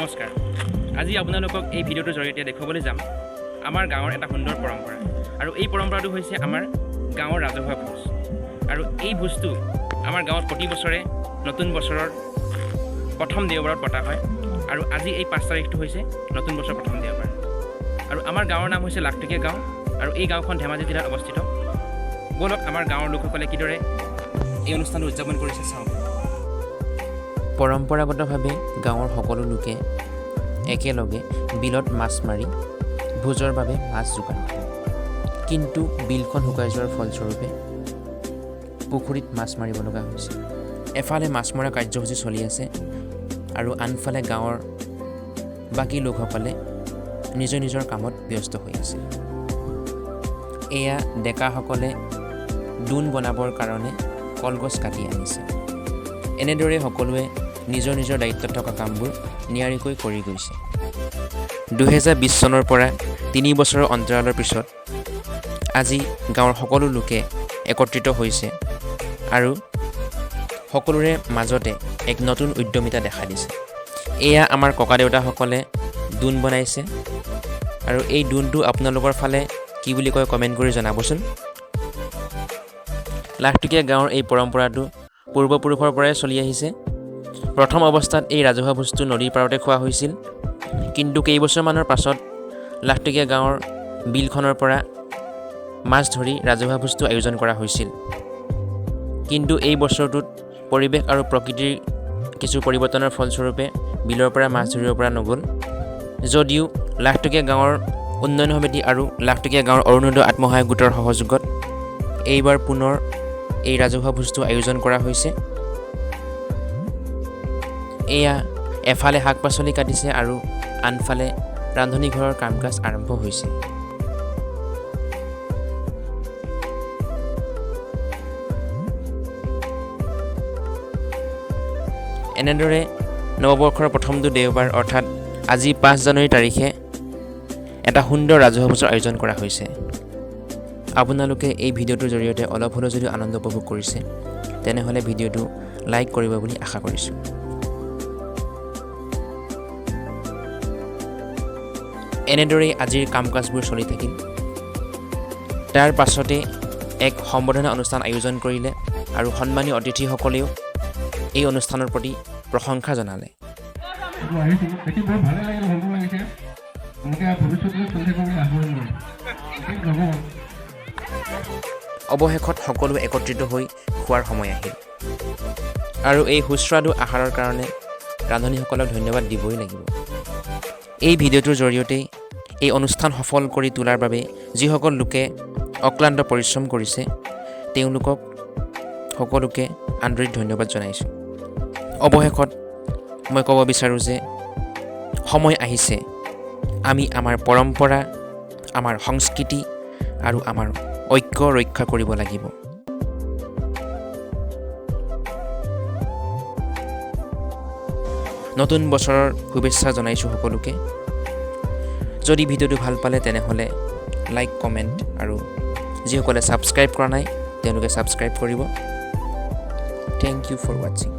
নমস্কাৰ আজি আপোনালোকক এই ভিডিঅ'টোৰ জৰিয়তে দেখুৱাবলৈ যাম আমাৰ গাঁৱৰ এটা সুন্দৰ পৰম্পৰা আৰু এই পৰম্পৰাটো হৈছে আমাৰ গাঁৱৰ ৰাজহুৱা ভোজ আৰু এই ভোজটো আমাৰ গাঁৱত প্ৰতি বছৰে নতুন বছৰৰ প্ৰথম দেওবাৰত পতা হয় আৰু আজি এই 5 তাৰিখটো হৈছে নতুন বছৰৰ প্ৰথম দেওবাৰ আৰু আমাৰ গাঁৱৰ নাম হৈছে লাখটকীয়া গাঁও আৰু এই গাঁওখন ধেমাজি জিলাত অৱস্থিত বলক আমাৰ গাঁৱৰ লোকসকলে কিদৰে এই অনুষ্ঠানটো উদযাপন কৰিছে চাওঁ পৰম্পৰাগতভাৱে গাঁৱৰ সকলো লোকে একেলগে বিলত মাছ মাৰি ভোজৰ বাবে মাছ যোগান ধৰে কিন্তু বিলখন শুকাই যোৱাৰ ফলস্বৰূপে পুখুৰীত মাছ মাৰিব লগা হৈছে এফালে মাছ মৰা কাৰ্যসূচী চলি আছে আৰু আনফালে গাঁৱৰ বাকী লোকসকলে নিজৰ নিজৰ কামত ব্যস্ত হৈ আছে এয়া ডেকাসকলে দোন বনাবৰ কাৰণে কলগছ কাটি আনিছে এনেদৰে সকলোৱে নিজৰ নিজৰ দায়িত্বত থকা কামবোৰ নিয়াৰিকৈ কৰি গৈছে 2020 চনৰ পৰা 3 বছৰৰ অন্তৰালৰ পিছত আজি গাঁৱৰ সকলো লোকে একত্ৰিত হৈছে আৰু সকলোৰে মাজতে এক নতুন উদ্যমিতা দেখা দিছে এয়া আমাৰ ককা দেউতাসকলে দোন বনাইছে আৰু এই দোনটো আপোনালোকৰ ফালে কি বুলি কয় কমেণ্ট কৰি জনাবচোন লাখটকীয়া গাঁৱৰ এই পৰম্পৰাটো পূৰ্বপুৰুষৰ পৰাই চলি আহিছে প্ৰথম অৱস্থাত এই ৰাজহুৱা ভোজটো নদীৰ পাৰতে খোৱা হৈছিল কিন্তু কেইবছৰমানৰ পাছত লাখটকীয়া গাঁৱৰ বিলখনৰ পৰা মাছ ধৰি ৰাজহুৱা ভোজটো আয়োজন কৰা হৈছিল কিন্তু এই বছৰটোত পৰিৱেশ আৰু প্ৰকৃতিৰ কিছু পৰিৱৰ্তনৰ ফলস্বৰূপে বিলৰ পৰা মাছ ধৰিব পৰা নগ'ল যদিও লাখটকীয়া গাঁৱৰ উন্নয়ন সমিতি আৰু লাখটকীয়া গাঁৱৰ অৰুণোদয় আত্মসহায়ক গোটৰ সহযোগত এইবাৰ পুনৰ এই ৰাজহুৱা ভোজটো আয়োজন কৰা হৈছে এয়া এফালে শাক পাচলি কাটিছে আৰু আনফালে ৰান্ধনি ঘৰৰ কাম কাজ আৰম্ভ হৈছে এনেদৰে নৱবৰ্ষৰ প্ৰথমটো দেওবাৰ অৰ্থাৎ আজি 5 জানুৱাৰী তাৰিখে এটা সুন্দৰ ৰাজহুৱা ভোজৰ আয়োজন কৰা হৈছে আপোনালোকে এই ভিডিঅ'টোৰ জৰিয়তে অলপ হ'লেও যদি আনন্দ উপভোগ কৰিছে তেনেহ'লে ভিডিঅ'টো লাইক কৰিব বুলি আশা কৰিছোঁ এনেদৰেই আজিৰ কাম কাজবোৰ চলি থাকিল তাৰ পাছতে এক সম্বৰ্ধনা অনুষ্ঠান আয়োজন কৰিলে আৰু সন্মানীয় অতিথিসকলেও এই অনুষ্ঠানৰ প্ৰতি প্ৰশংসা জনালে অৱশেষত সকলো একত্ৰিত হৈ খোৱাৰ সময় আহিল আৰু এই সুস্বাদু আহাৰৰ কাৰণে ৰান্ধনীসকলক ধন্যবাদ দিবই লাগিব এই ভিডিঅ'টোৰ জৰিয়তে এই অনুষ্ঠান সফল কৰি তোলাৰ বাবে যিসকল লোকে অক্লান্ত পৰিশ্ৰম কৰিছে তেওঁলোকক সকলোকে আন্তৰিক ধন্যবাদ জনাইছোঁ অৱশেষত মই ক'ব বিচাৰোঁ যে সময় আহিছে আমি আমাৰ পৰম্পৰা আমাৰ সংস্কৃতি আৰু আমাৰ ঐক্য ৰক্ষা কৰিব লাগিব নতুন বছৰৰ শুভেচ্ছা জনাইছোঁ সকলোকে যদি ভিডিঅ'টো ভাল পালে তেনেহ'লে লাইক কমেণ্ট আৰু যিসকলে ছাবস্ক্ৰাইব কৰা নাই তেওঁলোকে ছাবস্ক্ৰাইব কৰিব থেংক ইউ ফৰ ৱাচিং